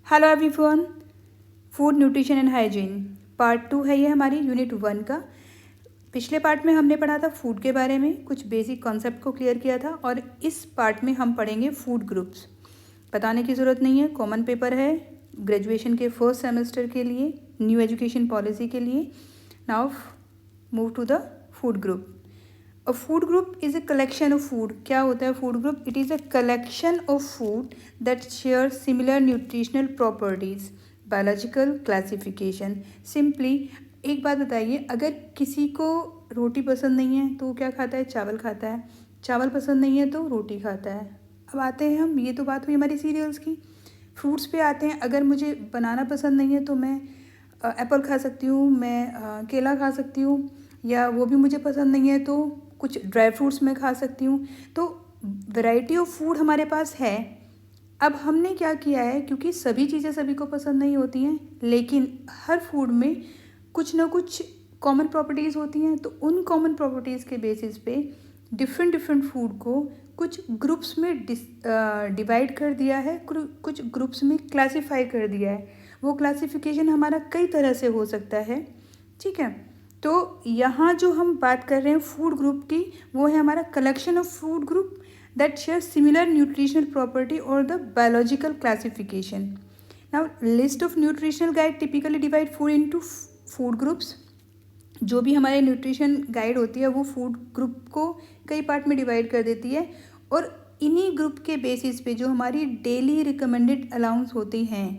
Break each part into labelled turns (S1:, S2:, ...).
S1: Hello everyone, food nutrition and hygiene part 2 है ये हमारी यूनिट 1 का। पिछले पार्ट में हमने पढ़ा था फूड के बारे में, कुछ बेसिक कॉन्सेप्ट को क्लियर किया था और इस पार्ट में हम पढ़ेंगे फूड ग्रुप्स। बताने की ज़रूरत नहीं है, कॉमन पेपर है ग्रेजुएशन के फर्स्ट सेमेस्टर के लिए, न्यू एजुकेशन पॉलिसी के लिए। Now move to the food group. A food group is a collection of food. क्या होता है food group? It is a collection of food that share similar nutritional properties, biological classification. Simply एक बात बताइए, अगर किसी को रोटी पसंद नहीं है तो वो क्या खाता है? चावल खाता है। चावल पसंद नहीं है तो रोटी खाता है। अब आते हैं हम, ये तो बात हुई हमारी सीरियल्स की। फ्रूट्स पे आते हैं। अगर मुझे बनाना पसंद नहीं है तो मैं एप्पल खा सकती हूँ, मैं केला खा सकती हूँ, या वो भी मुझे पसंद नहीं है तो कुछ ड्राई फ्रूट्स मैं खा सकती हूँ। तो वैरायटी ऑफ फूड हमारे पास है। अब हमने क्या किया है, क्योंकि सभी चीज़ें सभी को पसंद नहीं होती हैं, लेकिन हर फूड में कुछ ना कुछ कॉमन प्रॉपर्टीज़ होती हैं, तो उन कॉमन प्रॉपर्टीज़ के बेसिस पे डिफरेंट डिफरेंट फूड को कुछ ग्रुप्स में डिवाइड कर दिया है, कुछ ग्रुप्स में क्लासीफाई कर दिया है। वो क्लासिफिकेशन हमारा कई तरह से हो सकता है, ठीक है। तो यहाँ जो हम बात कर रहे हैं फूड ग्रुप की, वो है हमारा collection of food group that share similar nutritional property or the biological classification. Now, list of nutritional guide typically divide food into food groups. जो भी हमारे न्यूट्रिशन गाइड होती है वो फूड ग्रुप को कई पार्ट में डिवाइड कर देती है, और इन्हीं ग्रुप के बेसिस पे जो हमारी डेली रिकमेंडेड अलाउंस होती हैं,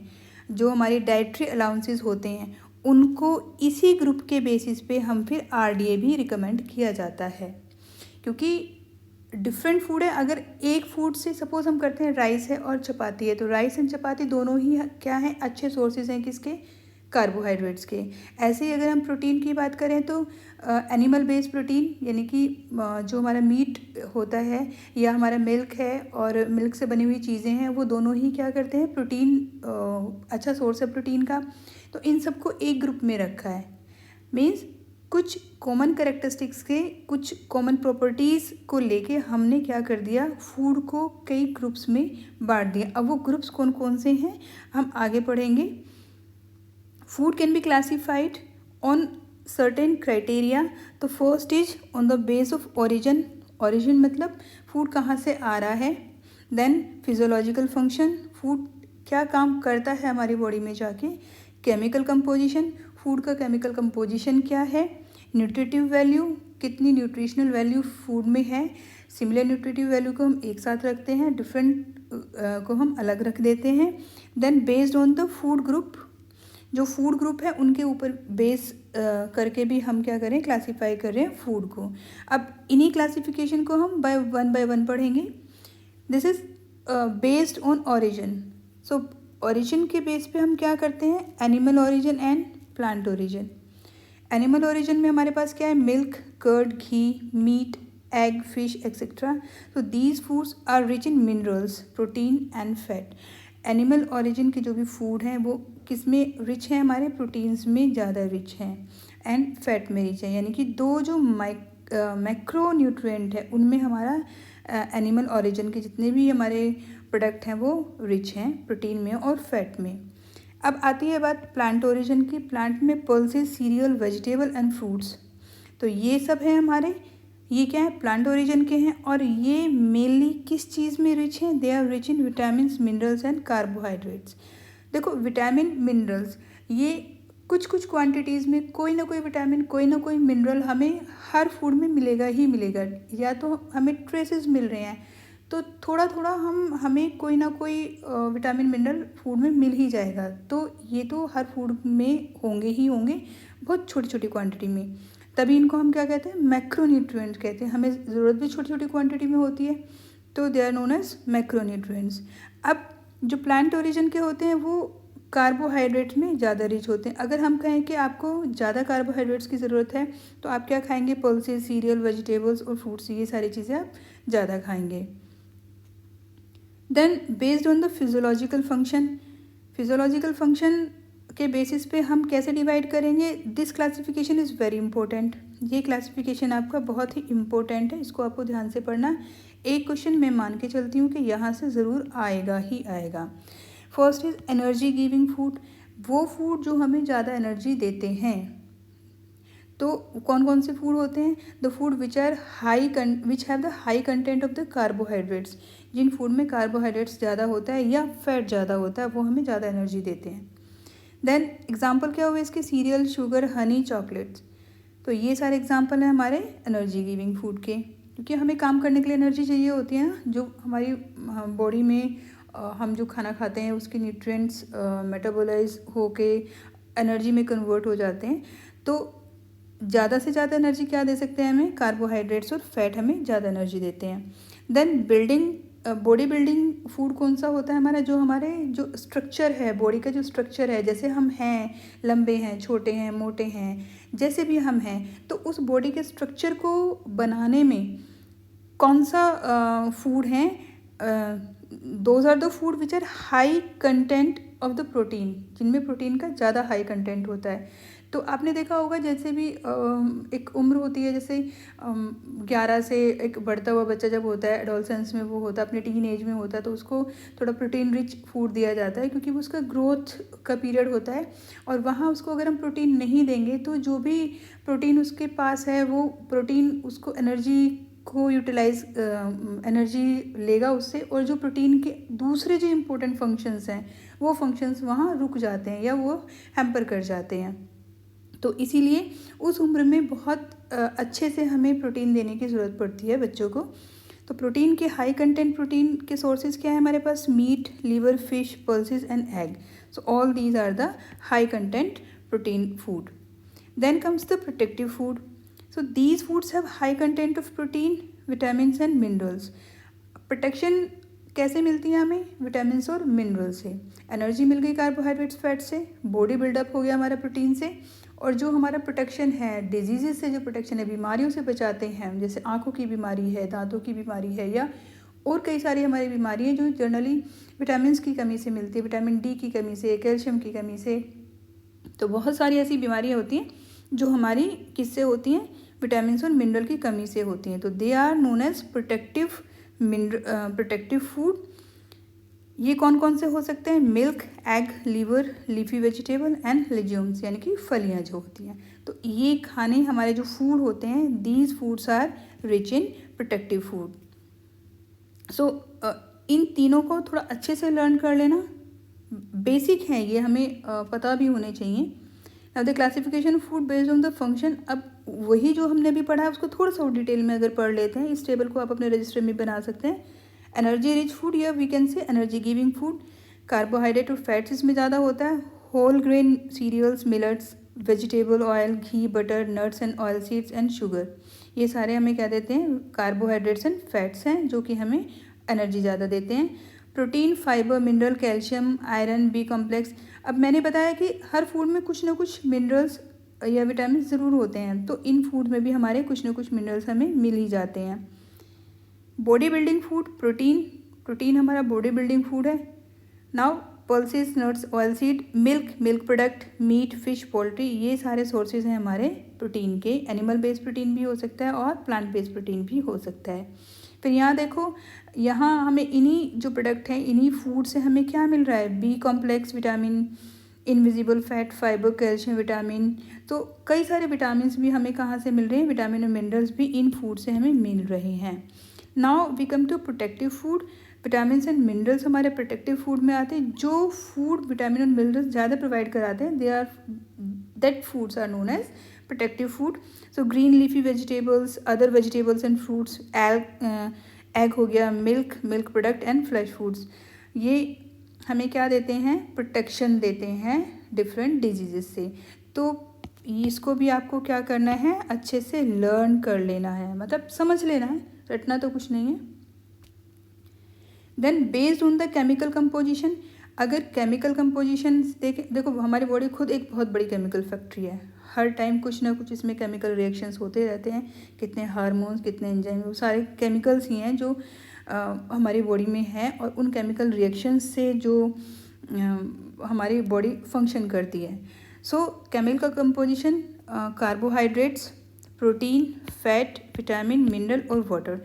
S1: जो हमारी डाइट्री अलाउंसेस होते हैं, उनको इसी ग्रुप के बेसिस पे हम फिर आरडीए भी रिकमेंड किया जाता है। क्योंकि डिफरेंट फूड है। अगर एक फूड से सपोज हम करते हैं राइस है और चपाती है, तो राइस एंड चपाती दोनों ही क्या हैं? अच्छे सोर्सेज हैं किसके? कार्बोहाइड्रेट्स के। ऐसे ही अगर हम प्रोटीन की बात करें तो एनिमल बेस्ड प्रोटीन, यानी कि जो हमारा मीट होता है या हमारा मिल्क है और मिल्क से बनी हुई चीज़ें हैं, वो दोनों ही क्या करते हैं? प्रोटीन अच्छा सोर्स है प्रोटीन का। तो इन सबको एक ग्रुप में रखा है। मीन्स कुछ कॉमन कैरेक्टरिस्टिक्स के, कुछ कॉमन प्रॉपर्टीज़ को लेके हमने क्या कर दिया? फूड को कई ग्रुप्स में बांट दिया। अब वो ग्रुप्स कौन कौन से हैं हम आगे पढ़ेंगे। Food can be classified on certain criteria. तो first is on the base of origin. Origin मतलब फूड कहाँ से आ रहा है। देन फिजियोलॉजिकल फंक्शन, फूड क्या काम करता है हमारी बॉडी में जाके। केमिकल कंपोजिशन, फूड का केमिकल कंपोजिशन क्या है। न्यूट्रिटिव वैल्यू, कितनी न्यूट्रिशनल वैल्यू फूड में है। सिमिलर न्यूट्रिटिव वैल्यू को हम एक साथ रखते हैं, डिफरेंट को हम अलग रख देते हैं। Then based on the food group, जो फूड ग्रुप है उनके ऊपर बेस करके भी हम क्या करें? क्लासीफाई कर रहे हैं फूड को। अब इन्हीं क्लासिफिकेशन को हम बाय वन पढ़ेंगे। This is based on origin. So origin के बेस पे हम क्या करते हैं? Animal origin and plant origin. Animal origin में हमारे पास क्या है? Milk, curd, ghee, meat, egg, fish etcetera. तो these foods are rich in minerals, protein and fat. Animal origin के जो भी फूड हैं वो किस में रिच हैं? हमारे प्रोटीन्स में ज़्यादा रिच हैं एंड फैट में रिच है, यानी कि दो जो मैक्रो न्यूट्रिएंट है उनमें हमारा एनिमल ओरिजिन के जितने भी हमारे प्रोडक्ट हैं वो रिच हैं प्रोटीन में और फैट में। अब आती है बात प्लांट ओरिजिन की। प्लांट में pulses, serial, vegetable and fruits. तो ये सब है हमारे, ये क्या है? प्लांट ओरिजिन के हैं, और ये मेनली किस चीज़ में रिच हैं? They are rich in vitamin, minerals and carbohydrates. देखो विटामिन, मिनरल्स, ये कुछ कुछ क्वांटिटीज़ में कोई ना कोई विटामिन, कोई ना कोई मिनरल हमें हर फूड में मिलेगा ही मिलेगा। या तो हमें ट्रेसेस मिल रहे हैं तो थोड़ा थोड़ा हमें कोई ना कोई विटामिन मिनरल फूड में मिल ही जाएगा। तो ये तो हर फूड में होंगे ही होंगे, बहुत छोटी छोटी क्वांटिटी में। तभी इनको हम क्या कहते हैं? मैक्रोन्यूट्रिएंट कहते हैं। हमें ज़रूरत भी छोटी छोटी क्वांटिटी में होती है, तो they are known as macronutrients. अब जो प्लांट ओरिजिन के होते हैं वो कार्बोहाइड्रेट में ज़्यादा रिच होते हैं। अगर हम कहें कि आपको ज़्यादा कार्बोहाइड्रेट्स की ज़रूरत है तो आप क्या खाएंगे? पल्सेस, सीरियल, वेजिटेबल्स और फ्रूट्स, ये सारी चीज़ें आप ज़्यादा खाएंगे। Then based on the physiological function, physiological function के बेसिस पे हम कैसे डिवाइड करेंगे? This classification is very important. ये क्लासिफिकेशन आपका बहुत ही इंपॉर्टेंट है, इसको आपको ध्यान से पढ़ना। एक क्वेश्चन मैं मान के चलती हूँ कि यहाँ से ज़रूर आएगा ही आएगा। First is energy giving food, वो फूड जो हमें ज़्यादा एनर्जी देते हैं। तो कौन कौन से फूड होते हैं? The food which have the high content of the carbohydrates, जिन फूड में कार्बोहाइड्रेट्स ज़्यादा होता है या फैट ज़्यादा होता है वो हमें ज़्यादा एनर्जी देते हैं। देन एग्जाम्पल क्या हुए इसके? Serial, sugar, Honey, chocolates. तो ये सारे एग्जाम्पल हैं हमारे एनर्जी गिविंग फूड के, क्योंकि हमें काम करने के लिए एनर्जी चाहिए होती है ना, जो हमारी बॉडी में हम जो खाना खाते हैं उसके न्यूट्रिएंट्स मेटाबोलाइज होके एनर्जी में कन्वर्ट हो जाते हैं। तो ज़्यादा से ज़्यादा एनर्जी क्या दे सकते हैं हमें? कार्बोहाइड्रेट्स और फैट हमें ज़्यादा एनर्जी देते हैं। देन बॉडी बिल्डिंग फूड कौन सा होता है हमारा? जो हमारे जो स्ट्रक्चर है, बॉडी का जो स्ट्रक्चर है, जैसे हम हैं, लंबे हैं, छोटे हैं, मोटे हैं, जैसे भी हम हैं, तो उस बॉडी के स्ट्रक्चर को बनाने में कौन सा फूड हैं? Those are the food which are high content of the protein, जिनमें प्रोटीन का ज़्यादा हाई कंटेंट होता है। तो आपने देखा होगा जैसे भी एक उम्र होती है, जैसे 11 से एक बढ़ता हुआ बच्चा जब होता है, एडोलसेंस में वो होता है, अपने टीन एज में होता है, तो उसको थोड़ा प्रोटीन रिच फूड दिया जाता है, क्योंकि वो उसका ग्रोथ का पीरियड होता है। और वहाँ उसको अगर हम प्रोटीन नहीं देंगे तो जो भी प्रोटीन उसके पास है वो प्रोटीन उसको एनर्जी को यूटिलाइज एनर्जी लेगा उससे, और जो प्रोटीन के दूसरे जो इम्पोर्टेंट फंक्शंस हैं वो फंक्शंस वहाँ रुक जाते हैं या वो हैम्पर कर जाते हैं। तो इसीलिए उस उम्र में बहुत अच्छे से हमें प्रोटीन देने की ज़रूरत पड़ती है बच्चों को। तो प्रोटीन के हाई कंटेंट प्रोटीन के सोर्सेज क्या है हमारे पास? Meat, liver, fish, pulses and egg. So all these are the high content protein food. Then comes the protective food. So these foods have high content of protein, vitamins and minerals. Protection कैसे मिलती है हमें? Vitamins और mineral से। Energy मिल गई carbohydrates, fat से, body buildup हो गया हमारा प्रोटीन से, और जो हमारा प्रोटेक्शन है डिजीज़ से, जो प्रोटेक्शन है बीमारियों से बचाते हैं, जैसे आँखों की बीमारी है, दांतों की बीमारी है, या और कई सारी हमारी बीमारी हैं जो जनरली विटामिन्स की कमी से मिलती है, विटामिन डी की कमी से, कैल्शियम की कमी से। तो बहुत सारी ऐसी बीमारियाँ होती हैं जो हमारी किससे होती हैं? विटामिन्स और मिनरल की कमी से होती हैं। तो they are known as protective food. ये कौन कौन से हो सकते हैं? Milk, egg, liver, leafy vegetable and legumes, यानी कि फलियाँ जो होती हैं। तो ये खाने हमारे जो फूड होते हैं, these foods are rich in protective food. So इन तीनों को थोड़ा अच्छे से लर्न कर लेना, बेसिक है ये, हमें पता भी होने चाहिए। अब the classification of food based on the function, अब वही जो हमने भी पढ़ा है उसको थोड़ा सा और डिटेल में अगर पढ़ लेते हैं, इस टेबल को आप अपने रजिस्टर में बना सकते हैं। एनर्जी रिच फूड, या we can say energy giving food. Carbohydrate और फैट्स इसमें ज़्यादा होता है। Whole grain cereals, millets, vegetable oil, ghee, butter, nuts and oil seeds and sugar, ये सारे हमें क्या देते हैं? कार्बोहाइड्रेट्स एंड फैट्स हैं, जो कि हमें एनर्जी ज़्यादा देते हैं। Protein, fibre, mineral, calcium, iron, B complex. अब मैंने बताया कि हर फूड में कुछ ना कुछ मिनरल्स या विटामिन ज़रूर होते हैं, तो इन फूड में भी हमारे कुछ ना कुछ मिनरल्स हमें मिल ही जाते हैं। बॉडी बिल्डिंग फूड, प्रोटीन हमारा बॉडी बिल्डिंग फूड है। Now pulses, nuts, oil seed, milk product, meat, fish, poultry, ये सारे सोर्सेज हैं हमारे प्रोटीन के। एनिमल बेस्ड प्रोटीन भी हो सकता है और प्लांट बेस्ड प्रोटीन भी हो सकता है। फिर यहाँ देखो, यहाँ हमें इन्हीं जो प्रोडक्ट हैं, इन्हीं फूड से हमें क्या मिल रहा है? B complex vitamin, invisible fat, fibre, calcium, vitamin. तो कई सारे विटामिन भी हमें कहाँ से मिल रहे हैं? विटामिन और मिनरल्स भी इन फूड से हमें मिल रहे हैं। Now we come to protective food. Vitamin and minerals हमारे प्रोटेक्टिव फूड में आते हैं। जो फूड विटामिन और मिनरल्स ज़्यादा प्रोवाइड कराते हैं, that foods are known as protective food. So green leafy vegetables, other vegetables and fruits, egg हो गया, milk product and flesh foods, ये हमें क्या देते हैं? प्रोटेक्शन देते हैं डिफरेंट डिजीज़ से। तो इसको भी आपको क्या करना है? अच्छे से लर्न कर लेना है, मतलब समझ लेना है, रटना तो कुछ नहीं है। Then based on the chemical composition, अगर केमिकल कंपोजिशन देखो हमारी बॉडी खुद एक बहुत बड़ी केमिकल फैक्ट्री है। हर टाइम कुछ ना कुछ इसमें केमिकल रिएक्शंस होते रहते हैं। कितने हार्मोन्स, कितने एंजाइम, वो सारे केमिकल्स ही हैं जो हमारी बॉडी में हैं, और उन केमिकल रिएक्शंस से जो हमारी बॉडी फंक्शन करती है। सो chemical composition, carbohydrates, protein, fat, vitamin, mineral और वाटर।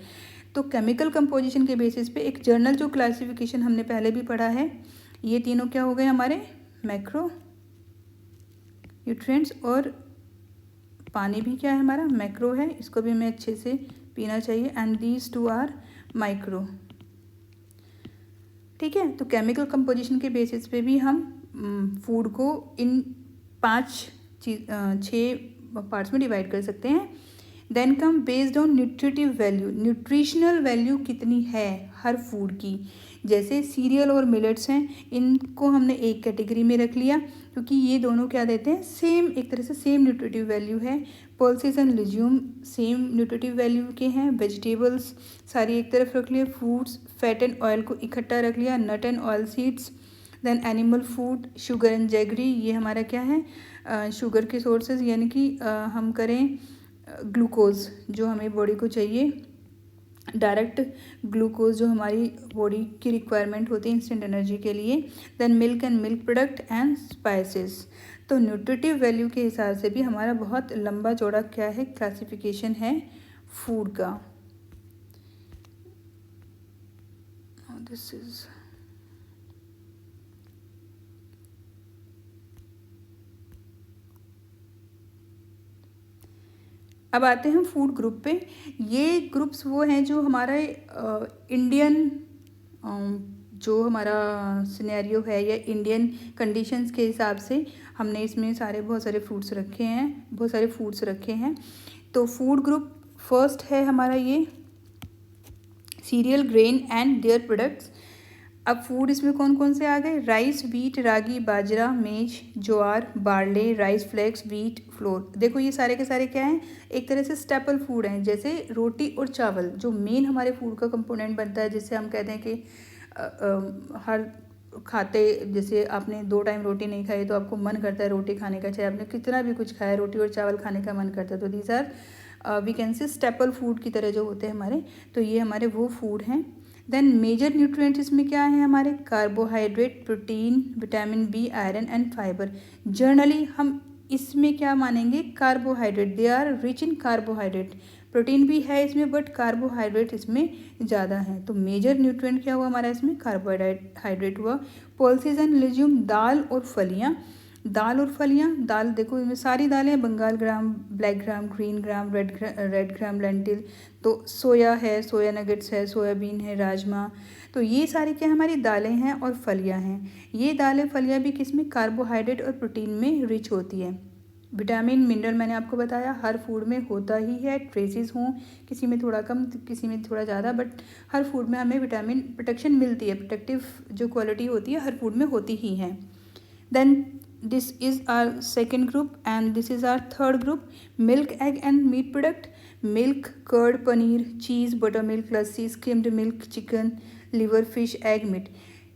S1: तो केमिकल कंपोजिशन के बेसिस पे एक जर्नल जो क्लासिफिकेशन हमने पहले भी पढ़ा है, ये तीनों क्या हो गए हमारे मैक्रो न्यूट्रिएंट्स। और पानी भी क्या है हमारा मैक्रो है, इसको भी हमें अच्छे से पीना चाहिए। And these two are micro. ठीक है, तो केमिकल कंपोजिशन के बेसिस पे भी हम फूड को इन 6 पार्ट्स में डिवाइड कर सकते हैं। Then come based on nutritive value, nutritional value कितनी है हर फूड की। जैसे सीरियल और मिलेट्स हैं, इनको हमने एक कैटेगरी में रख लिया क्योंकि ये दोनों क्या देते हैं, सेम, एक तरह से सेम न्यूट्रिटिव वैल्यू है। Pulses and legume same nutritive value के हैं। वेजिटेबल्स सारी एक तरफ रख लिए। फ्रूट्स, फैट एंड ऑयल को इकट्ठा रख लिया। Nut and oil seeds. Then animal food, sugar and jaggery, ये हमारा क्या है शुगर के सोर्सेज, यानी कि हम करें ग्लूकोज जो हमें बॉडी को चाहिए, डायरेक्ट ग्लूकोज जो हमारी बॉडी की रिक्वायरमेंट होती है इंस्टेंट एनर्जी के लिए। Then milk and milk product and spices. तो न्यूट्रिटिव वैल्यू के हिसाब से भी हमारा बहुत लंबा चौड़ा क्या है क्लासिफिकेशन है फूड का। दिस इज अब आते हैं फूड ग्रुप पे। ये ग्रुप्स वो हैं जो हमारा इंडियन जो हमारा सिनेरियो है या इंडियन कंडीशंस के हिसाब से हमने इसमें बहुत सारे फूड्स रखे हैं। तो फूड ग्रुप फर्स्ट है हमारा ये serial, grain and their products. अब फूड इसमें कौन कौन से आ गए, राइस, व्हीट, रागी, बाजरा, मेज, ज्वार, barley, rice flakes, wheat flour. देखो ये सारे के सारे क्या हैं, एक तरह से स्टेपल फूड हैं। जैसे रोटी और चावल जो मेन हमारे फूड का कंपोनेंट बनता है, जिससे हम कहते हैं कि हर खाते, जैसे आपने 2 टाइम रोटी नहीं खाई तो आपको मन करता है रोटी खाने का, चाहे आपने कितना भी कुछ खाया रोटी और चावल खाने का मन करता है। तो these are we can say staple food की तरह जो होते हैं हमारे, तो ये हमारे वो फूड हैं। देन मेजर न्यूट्रिएंट्स इसमें क्या है हमारे, carbohydrate, protein, vitamin B, iron and fibre. Generally हम इसमें क्या मानेंगे, carbohydrate, they are rich in carbohydrate. Protein भी है इसमें बट कार्बोहाइड्रेट इसमें ज़्यादा है। तो मेजर न्यूट्रिएंट क्या हुआ हमारा इसमें, कार्बोहाइड्रेट हुआ। पल्सेस एंड लेज्यूम, दाल और फलियाँ। दाल देखो इसमें सारी दालें, Bengal gram, black gram, green gram, red gram, lentil. तो सोया है, सोया नगेट्स है, सोयाबीन है, राजमा। तो ये सारी क्या हमारी दालें हैं और फलियां हैं। ये दालें फलियां भी किसमें, कार्बोहाइड्रेट और प्रोटीन में रिच होती है। विटामिन मिनरल मैंने आपको बताया हर फूड में होता ही है, ट्रेसेस हों, किसी में थोड़ा कम, किसी में थोड़ा ज़्यादा, बट हर फूड में हमें विटामिन प्रोटेक्शन मिलती है। प्रोटेक्टिव जो क्वालिटी होती है हर फूड में होती ही है। Then this is our second group and this is our third group, milk, egg and meat product। milk, curd, paneer, cheese, buttermilk, lassi, skimmed milk, chicken, liver, fish, egg, meat.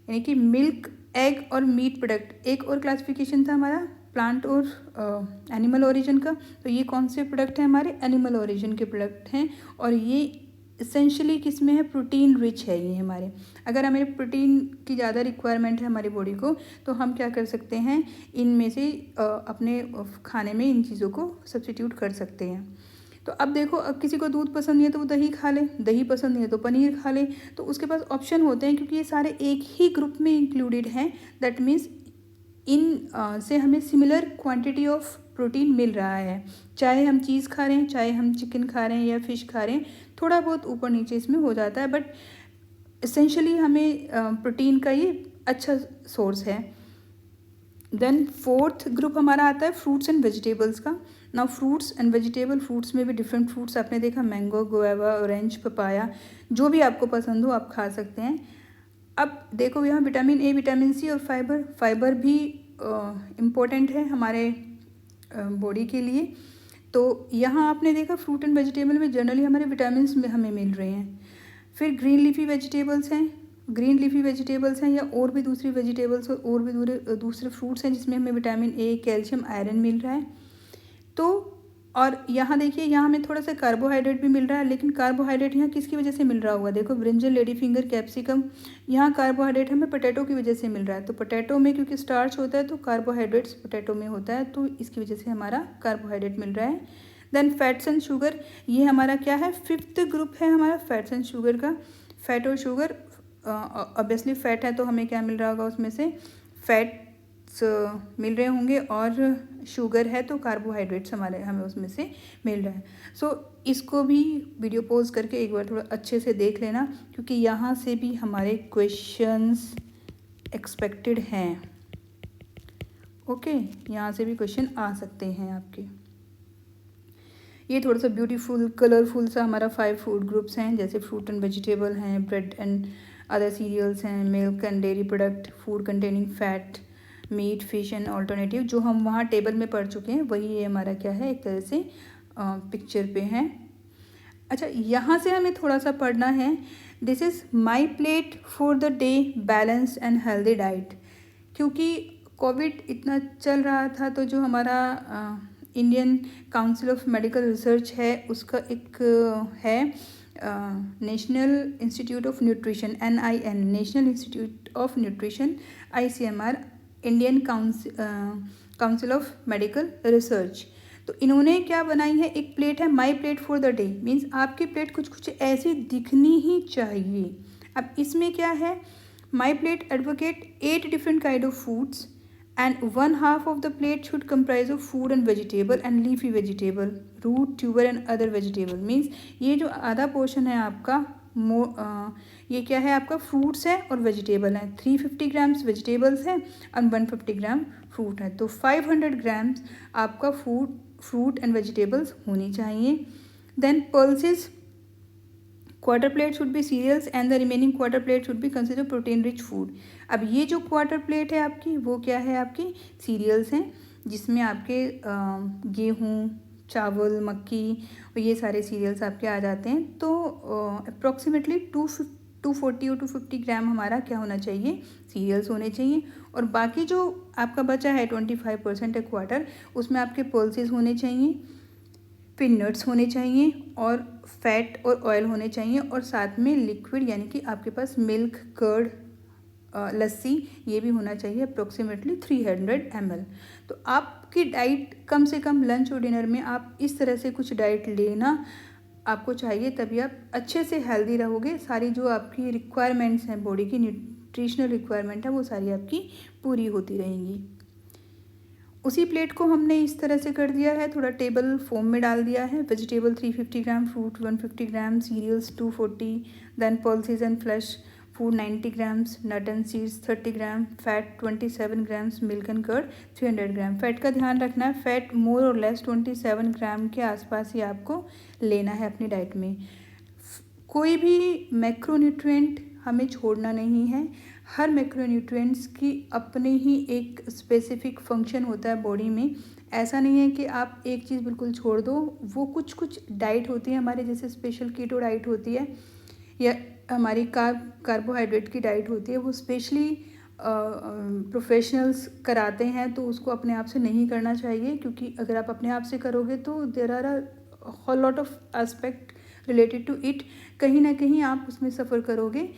S1: यानी कि milk, egg और meat product. एक और classification था हमारा plant और animal origin का। तो ये कौन से प्रोडक्ट हैं हमारे, एनिमल ओरिजिन के प्रोडक्ट हैं। और ये इसेंशली किस में है, प्रोटीन रिच है ये हमारे। अगर हमें प्रोटीन की ज़्यादा रिक्वायरमेंट है हमारी बॉडी को, तो हम क्या कर सकते हैं, इनमें से अपने खाने में इन चीज़ों को सब्स्टिट्यूट कर सकते हैं। तो अब देखो, अब किसी को दूध पसंद नहीं है तो वो दही खा ले, दही पसंद नहीं है तो पनीर खा ले। तो उसके पास ऑप्शन होते हैं क्योंकि ये सारे एक ही ग्रुप में इंक्लूडेड हैं। दैट मीन्स इन से हमें सिमिलर क्वांटिटी ऑफ प्रोटीन मिल रहा है। चाहे हम चीज़ खा रहे हैं, चाहे हम चिकन खा रहे हैं या फिश खा रहे हैं, थोड़ा बहुत ऊपर नीचे इसमें हो जाता है, बट एसेंशली हमें प्रोटीन का ये अच्छा सोर्स है। देन फोर्थ ग्रुप हमारा आता है फ्रूट्स एंड वेजिटेबल्स का। Now fruits and vegetable, fruits में भी डिफरेंट फ्रूट्स आपने देखा, मैंगो, गुआवा, ऑरेंज, पपाया, जो भी आपको पसंद हो आप खा सकते हैं। अब देखो यहाँ विटामिन ए, विटामिन सी और फाइबर भी इम्पोर्टेंट है हमारे बॉडी के लिए। तो यहाँ आपने देखा फ्रूट एंड वेजिटेबल में जनरली हमारे विटामिन में हमें मिल रहे हैं। फिर ग्रीन लीफी वेजिटेबल्स हैं या और भी दूसरी वेजिटेबल्स और भी दूसरे फ्रूट्स हैं जिसमें हमें विटामिन ए, कैल्शियम, आयरन मिल रहा है। तो और यहाँ देखिए, यहाँ हमें थोड़ा सा कार्बोहाइड्रेट भी मिल रहा है, लेकिन कार्बोहाइड्रेट यहाँ किसकी वजह से मिल रहा होगा, देखो ब्रिंजल, लेडी फिंगर, कैप्सिकम, यहाँ कार्बोहाइड्रेट हमें पोटैटो की वजह से मिल रहा है। तो पोटैटो में क्योंकि स्टार्च होता है तो कार्बोहाइड्रेट्स पोटैटो में होता है, तो इसकी वजह से हमारा कार्बोहाइड्रेट मिल रहा है। देन फैट्स एंड शुगर, ये हमारा क्या है, फिफ्थ ग्रुप है हमारा फैट्स एंड शुगर का। फैट और शुगर ऑब्वियसली फ़ैट है तो हमें क्या मिल रहा होगा, उसमें से फैट्स मिल रहे होंगे, और शुगर है तो कार्बोहाइड्रेट्स हमें उसमें से मिल रहा है। सो इसको भी वीडियो पॉज करके एक बार थोड़ा अच्छे से देख लेना, क्योंकि यहाँ से भी हमारे क्वेश्चंस एक्सपेक्टेड हैं। ओके, यहाँ से भी क्वेश्चन आ सकते हैं आपके। ये थोड़ा सा ब्यूटीफुल कलरफुल सा हमारा 5 फूड ग्रुप्स हैं, जैसे फ्रूट एंड वेजिटेबल हैं, ब्रेड एंड अदर सीरियल्स हैं, milk and dairy product, food containing fat, meat, fish and alternative. जो हम वहाँ टेबल में पढ़ चुके हैं वही ये हमारा क्या है, एक तरह से पिक्चर पे है। अच्छा, यहाँ से हमें थोड़ा सा पढ़ना है, this is my plate for the day balanced and healthy diet. क्योंकि कोविड इतना चल रहा था, तो जो हमारा Indian council of medical research है, उसका एक है national institute of nutrition NIN, national institute of nutrition ICMR, Indian council of medical research. तो इन्होंने क्या बनाई है, एक प्लेट है my plate for the day, means आपकी प्लेट कुछ कुछ ऐसी दिखनी ही चाहिए। अब इसमें क्या है, my plate advocate 8 different kind of foods and 1/2 of the plate should comprise of food and vegetable and leafy vegetable, root, tuber and other vegetable। Means ये जो आधा पोर्शन है आपका ये क्या है, आपका फ्रूट्स है और वेजिटेबल है। 350 ग्राम्स वेजिटेबल्स हैं और 150 ग्राम फ्रूट है, तो 500 ग्राम्स आपका फ्रूट एंड वेजिटेबल्स होनी चाहिए। Then pulses, quarter plate should be cereals and the remaining quarter plate should be consider protein rich food. अब ये जो क्वार्टर प्लेट है आपकी, वो क्या है, आपकी सीरियल्स हैं, जिसमें आपके गेहूँ, चावल, मक्की और ये सारे सीरियल्स आपके आ जाते हैं। तो अप्रॉक्सीमेटली 240 और 250 ग्राम हमारा क्या होना चाहिए, सीरियल्स होने चाहिए। और बाकी जो आपका बचा है 25% है क्वार्टर, उसमें आपके पल्सेस होने चाहिए, फिर नट्स होने चाहिए और फैट और ऑयल होने चाहिए, और साथ में लिक्विड यानी कि आपके पास मिल्क, कर्ड, लस्सी ये भी होना चाहिए, अप्रोक्सीमेटली 300 ml। तो आपकी डाइट कम से कम लंच और डिनर में आप इस तरह से कुछ डाइट लेना आपको चाहिए, तभी आप अच्छे से हेल्दी रहोगे। सारी जो आपकी रिक्वायरमेंट्स हैं, बॉडी की न्यूट्रिशनल रिक्वायरमेंट है, वो सारी आपकी पूरी होती रहेंगी। उसी प्लेट को हमने इस तरह से कर दिया है, थोड़ा टेबल फॉर्म में डाल दिया है। Vegetable 350 gram, fruit 150 gram, cereals 240, then pulses and flesh food 90 grams, nut and seeds 30 gram, fat 27 grams, milk and curd 300 gram. Fat का ध्यान रखना है, फैट मोर और लेस 27 ग्राम के आसपास ही आपको लेना है अपनी डाइट में। कोई भी मैक्रोन्यूट्रिएंट हमें छोड़ना नहीं है। हर मैक्रोन्यूट्रिएंट्स की अपने ही एक स्पेसिफिक फंक्शन होता है बॉडी में। ऐसा नहीं है कि आप एक चीज़ बिल्कुल छोड़ दो। वो कुछ कुछ डाइट होती है हमारे, जैसे स्पेशल कीटो डाइट होती है, या हमारी कार्बोहाइड्रेट की डाइट होती है, वो स्पेशली प्रोफेशनल्स कराते हैं, तो उसको अपने आप से नहीं करना चाहिए, क्योंकि अगर आप अपने आप से करोगे तो there are a whole lot of aspect related to it, कहीं ना कहीं आप उसमें सफ़र करोगे।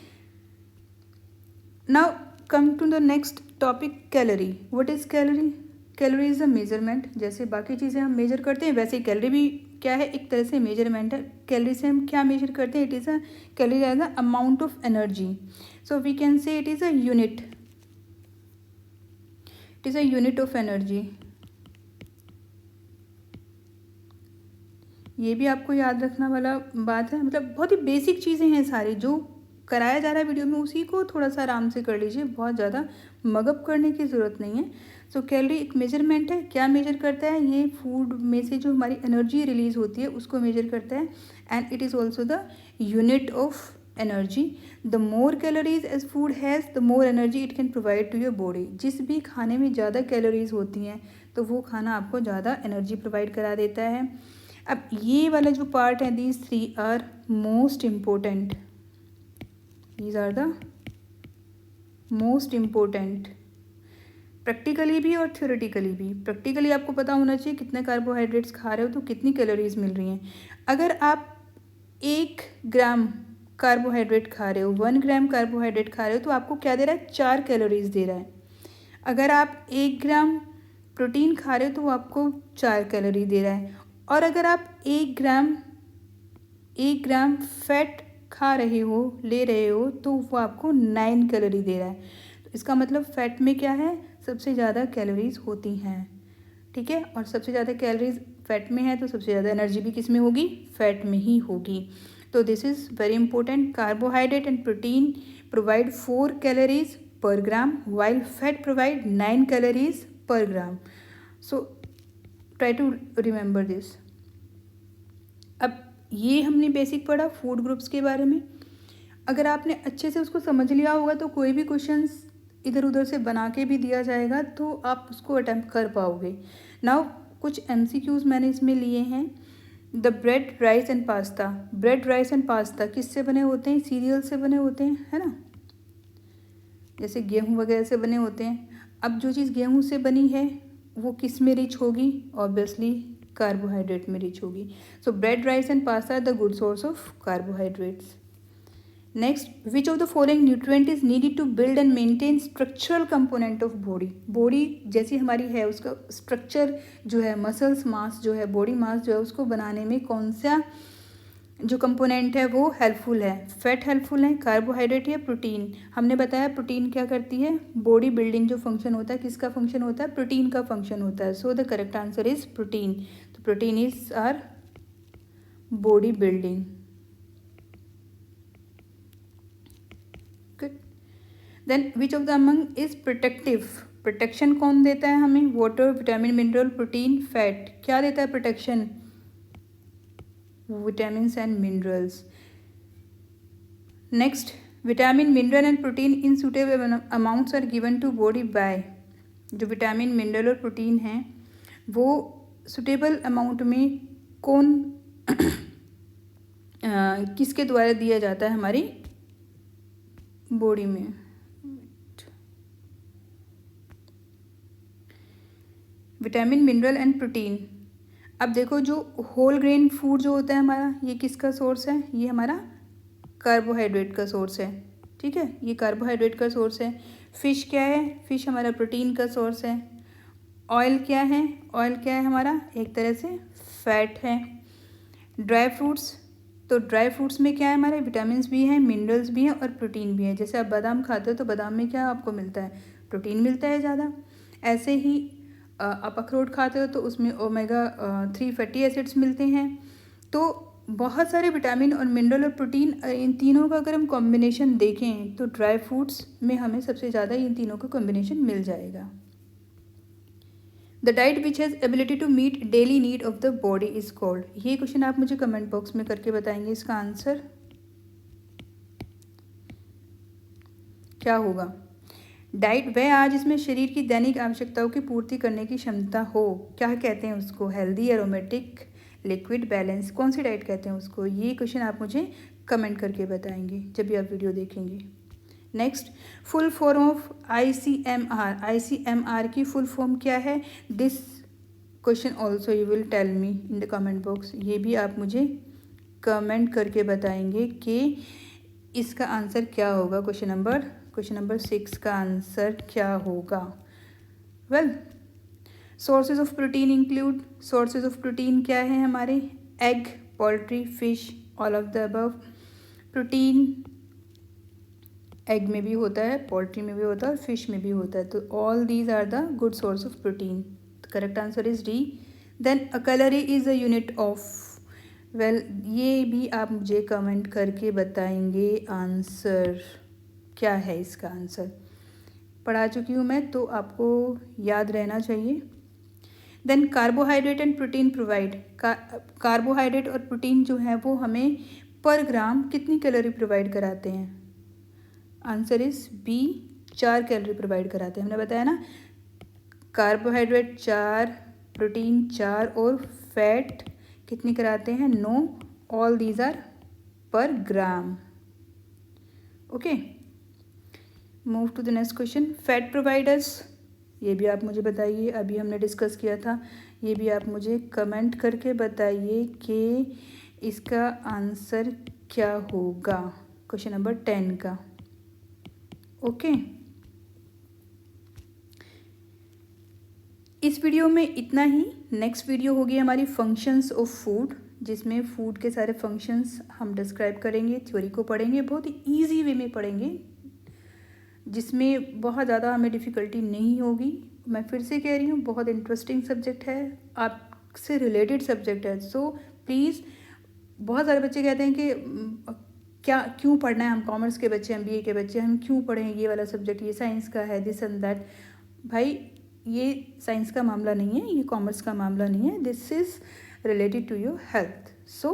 S1: Now come to the next topic, calorie. What is calorie? Calorie is a measurement. जैसे बाकी चीज़ें हम मेजर करते हैं, वैसे ही कैलोरी भी क्या है, एक तरह से मेजरमेंट है। कैलोरी से हम क्या मेजर करते हैं? It is a calorie as a amount of energy, so we can say it is a unit, it is a unit of energy. ये भी आपको याद रखना वाला बात है, मतलब बहुत ही बेसिक चीज़ें हैं सारी, जो कराया जा रहा है वीडियो में उसी को थोड़ा सा आराम से कर लीजिए, बहुत ज़्यादा मगअप करने की ज़रूरत नहीं है। सो कैलोरी एक मेजरमेंट है। क्या मेजर करता है? ये फूड में से जो हमारी एनर्जी रिलीज होती है उसको मेजर करता है, and it is also the unit of energy. The more calories as food has, the more energy it can provide to your body. जिस भी खाने में ज़्यादा कैलोरीज होती हैं तो वो खाना आपको ज़्यादा एनर्जी प्रोवाइड करा देता है। अब ये वाला जो पार्ट है, these 3 are most important, these are the most important, practically भी और थ्योरेटिकली भी। प्रैक्टिकली आपको पता होना चाहिए कितने कार्बोहाइड्रेट्स खा रहे हो तो कितनी कैलोरीज मिल रही हैं। अगर आप 1 ग्राम कार्बोहाइड्रेट खा रहे हो, 1 ग्राम कार्बोहाइड्रेट खा रहे हो, तो आपको क्या दे रहा है? 4 कैलोरीज दे रहा है। अगर आप 1 ग्राम प्रोटीन खा रहे हो तो वो आपको 4 कैलोरी दे रहा है। और अगर आप 1 ग्राम फैट खा रहे हो, ले रहे हो, तो वो आपको 9 कैलोरी दे रहा है। तो इसका मतलब फैट में क्या है, सबसे ज़्यादा कैलोरीज होती हैं, ठीक है। और सबसे ज़्यादा कैलोरीज फैट में है तो सबसे ज़्यादा एनर्जी भी किस में होगी, फैट में ही होगी। तो this is very important. Carbohydrate and protein provide 4 calories पर ग्राम while fat provide 9 calories per gram. So try to remember this. अब ये हमने बेसिक पढ़ा फूड ग्रुप्स के बारे में। अगर आपने अच्छे से उसको समझ लिया होगा तो कोई भी क्वेश्चंस इधर उधर से बना के भी दिया जाएगा तो आप उसको अटेम्प्ट कर पाओगे। नाउ कुछ MCQs मैंने इसमें लिए हैं। The bread rice and pasta, bread rice and pasta किससे बने होते हैं, सीरियल से बने होते हैं, है ना, जैसे गेहूं वगैरह से बने होते हैं। अब जो चीज़ गेहूं से बनी है वो किस में रिच होगी, ऑब्वियसली कार्बोहाइड्रेट में रिच होगी। So bread rice and pasta are the good source of carbohydrates. Next, which of the following nutrient is needed to build and maintain structural component of body. Body जैसी हमारी है उसका structure जो है, muscles मास जो है, body mass जो है, उसको बनाने में कौन सा जो कंपोनेंट है वो हेल्पफुल है, फैट हेल्पफुल है, कार्बोहाइड्रेट या प्रोटीन। हमने बताया प्रोटीन क्या करती है, बॉडी बिल्डिंग जो फंक्शन होता है, किसका फंक्शन होता है, प्रोटीन का फंक्शन होता है। So the correct answer is protein. तो protein is our body building. Good. Then which of the among is protective, protection कौन देता है हमें, water, vitamin, mineral, protein, fat. क्या देता है protection, vitamins and minerals. Next, vitamin, mineral and protein in suitable amounts are given to body by, जो vitamin, mineral और protein हैं वो सुटेबल अमाउंट में कौन किसके द्वारा दिया जाता है हमारी बॉडी में। Vitamin, mineral and protein. अब देखो जो होल ग्रेन फूड जो होता है हमारा, ये किसका सोर्स है, ये हमारा कार्बोहाइड्रेट का सोर्स है, ठीक है, ये कार्बोहाइड्रेट का सोर्स है। फिश क्या है, फिश हमारा प्रोटीन का सोर्स है। ऑयल क्या है, ऑयल क्या है हमारा, एक तरह से फैट है। ड्राई फ्रूट्स, तो ड्राई फ्रूट्स में क्या है हमारे, विटामिन भी हैं, मिनरल्स भी हैं और प्रोटीन भी है। जैसे आप बादाम खाते हो तो बादाम में क्या आपको मिलता है, प्रोटीन मिलता है ज़्यादा। ऐसे ही आप अखरोट खाते हो तो उसमें ओमेगा 3 फैटी एसिड्स मिलते हैं। तो बहुत सारे विटामिन और मिनरल और प्रोटीन, इन तीनों का अगर हम कॉम्बिनेशन देखें तो ड्राई फ्रूट्स में हमें सबसे ज़्यादा इन तीनों का कॉम्बिनेशन मिल जाएगा। The diet which has ability to meet daily need of the body is called. ये क्वेश्चन आप मुझे कमेंट बॉक्स में करके बताएंगे इसका आंसर क्या होगा। डाइट वह आज जिसमें शरीर की दैनिक आवश्यकताओं की पूर्ति करने की क्षमता हो, क्या कहते हैं उसको, हेल्दी, एरोमेटिक, लिक्विड, बैलेंस, कौन सी डाइट कहते हैं उसको। ये क्वेश्चन आप मुझे कमेंट करके बताएंगे जब भी आप वीडियो देखेंगे। Next, full form of ICMR, ICMR की फुल फॉर्म क्या है, this question also you will tell me in the comment box. ये भी आप मुझे कमेंट करके बताएंगे कि इसका आंसर क्या होगा। क्वेश्चन नंबर 6 का आंसर क्या होगा। Well, sources of protein include, sources of protein क्या है हमारे, egg, poultry, fish, all of the above. Protein egg में भी होता है, पोल्ट्री में भी होता है और फिश में भी होता है। तो all these are the good source of protein. Correct answer is D. Then a calorie is a unit of, well ये भी आप मुझे कमेंट करके बताएंगे आंसर क्या है इसका आंसर। पढ़ा चुकी हूँ मैं तो आपको याद रहना चाहिए। Then carbohydrate and protein provide, carbohydrate और प्रोटीन जो है वो हमें पर ग्राम कितनी कैलोरी प्रोवाइड कराते हैं। Answer is B, 4 calorie provide कराते हैं। हमने बताया ना, कार्बोहाइड्रेट 4, प्रोटीन 4 और फैट कितनी कराते हैं, 9। All these are per gram. Okay, move to the next question. Fat providers, ये भी आप मुझे बताइए, अभी हमने डिस्कस किया था, ये भी आप मुझे कमेंट करके बताइए कि इसका आंसर क्या होगा क्वेश्चन नंबर 10 का। ओके, इस वीडियो में इतना ही। नेक्स्ट वीडियो होगी हमारी फंक्शंस ऑफ फूड। जिसमें फूड के सारे फंक्शंस हम डिस्क्राइब करेंगे, थ्योरी को पढ़ेंगे, बहुत ही ईजी वे में पढ़ेंगे, जिसमें बहुत ज़्यादा हमें डिफ़िकल्टी नहीं होगी। मैं फिर से कह रही हूँ, बहुत इंटरेस्टिंग सब्जेक्ट है, आपसे रिलेटेड सब्जेक्ट है। सो प्लीज़, बहुत सारे बच्चे कहते हैं कि क्या क्यों पढ़ना है, हम कॉमर्स के बच्चे, हम बीए के बच्चे, हम क्यों पढ़ें ये वाला सब्जेक्ट, ये साइंस का है, दिस एंड दैट। भाई, ये साइंस का मामला नहीं है, ये कॉमर्स का मामला नहीं है, this is related to your health. So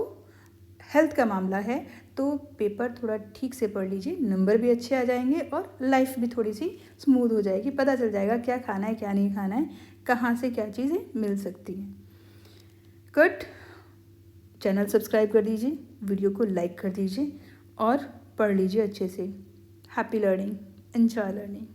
S1: health का मामला है, तो पेपर थोड़ा ठीक से पढ़ लीजिए, नंबर भी अच्छे आ जाएंगे और लाइफ भी थोड़ी सी स्मूथ हो जाएगी, पता चल जाएगा क्या खाना है क्या नहीं खाना है, कहाँ से क्या चीज़ें मिल सकती हैं। गुड, चैनल सब्सक्राइब कर दीजिए, वीडियो को लाइक कर दीजिए और पढ़ लीजिए अच्छे से। Happy learning, enjoy learning.